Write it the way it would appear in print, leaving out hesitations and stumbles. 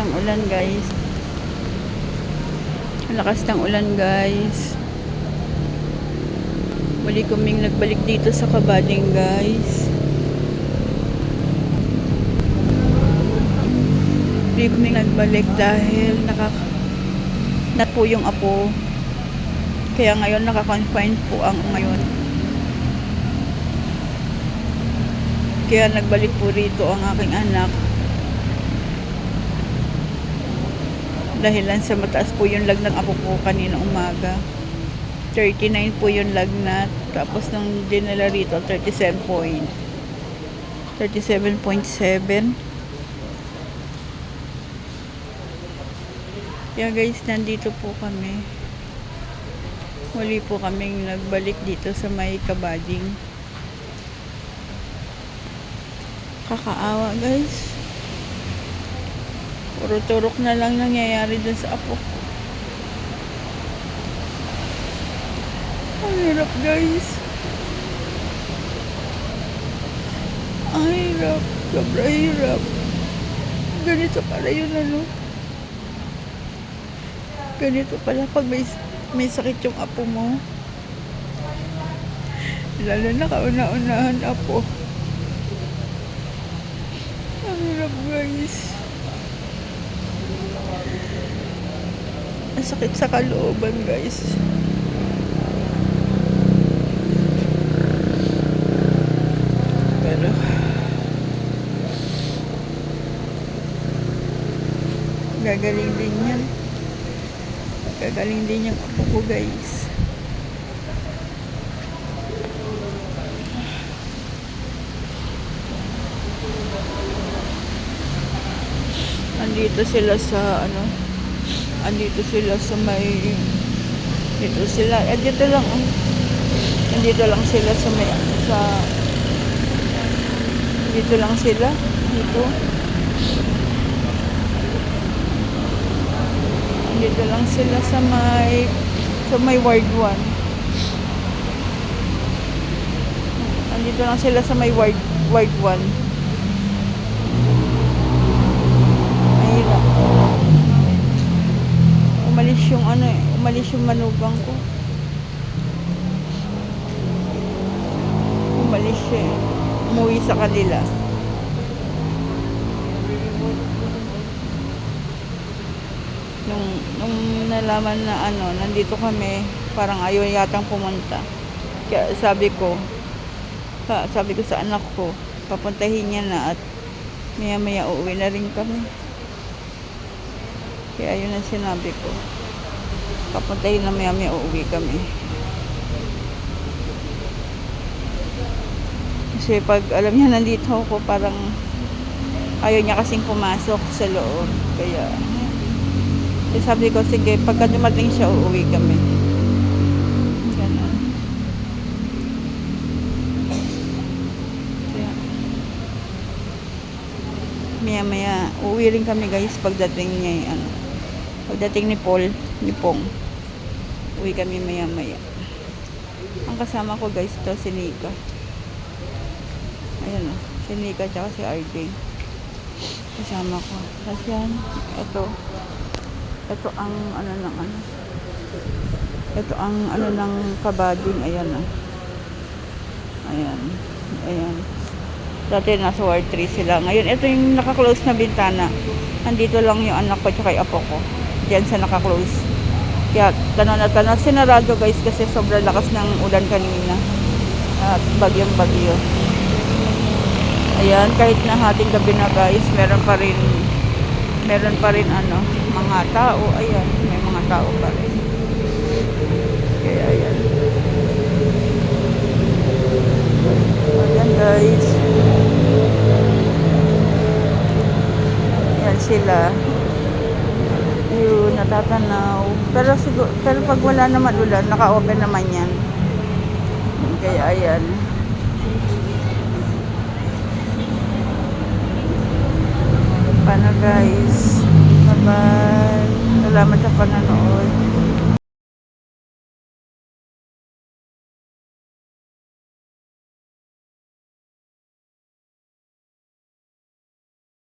ng ulan guys. Ang lakas ng ulan guys. Muli kaming nagbalik dito sa Kabading guys. Muli kaming nagbalik dahil nat po yung apo. Kaya ngayon naka-confine po ang ngayon. Kaya nagbalik po rito ang aking anak. Dahilan sa mataas po yung lagnat apo po kanina umaga. 39 po yung lagnat. Tapos nung dinala rito, 37.7. Kaya guys, nandito po kami. Muli po kaming nagbalik dito sa may Kabading. Kakaawa guys. Puro turok na lang nangyayari dun sa apo ko. Ang hirap guys. Ang hirap. Sobra hirap. Ganito pala yun ano. Ganito pala pag may sakit yung apo mo. Lalo na kauna-unahan apo. Ang hirap guys. Ang sakit sa kalooban guys. Pero gagaling din yan. Gagaling din yung apo ko guys. Andito sila sa ano, andito sila sa may, dito sila, dito lang, andito lang sila sa may, sa, dito lang sila, dito. Andito lang sila sa may ward 1. Andito lang sila sa may ward 1. Mahirap. Umalis yung ano eh, umalis yung manugang ko. Umalis siya eh. Umuwi sa kanila. Nung nalaman na ano, nandito kami, parang ayaw yatang pumunta. Kaya sabi ko sa anak ko, papuntahin niya na at maya-maya uuwi na rin kami. Kaya yun ang sinabi ko. Papuntahin na maya-maya uuwi kami. Kasi pag alam niya nandito ako, parang ayaw niya kasing pumasok sa loob. Kaya sabi ko, sige, pagka dumating siya, uuwi kami. Ganun. Kaya, maya-maya, uuwi rin kami guys pagdating niya, ano, pagdating ni Pong, uwi kami maya-maya. Ang kasama ko guys, ito si Nika. Ayan o, si Nika tsaka si RJ. Kasama ko. Tapos yan, ito ang ano ng ano. Ito ang ano ng Kabading, ayan ah. Ayan. Dati nasa ward 3 sila. Ngayon, ito yung naka-close na bintana. Nandito lang yung anak ko tsaka yung apo ko. Diyan sa naka-close. Kaya tanong na tanong. Sinarado guys kasi sobrang lakas ng ulan kanina. At bagyong-bagyo. Ayan, kahit na hating gabi na guys, meron pa rin ano, mga tao. Ayan, may mga tao pa rin. Kaya ayan. Ayan guys. Ayan sila. Yun, natatanaw. Pero pag wala naman ulan, naka-open naman yan. Kaya ayan. Paano guys? Bye-bye. Salamat sa panonood.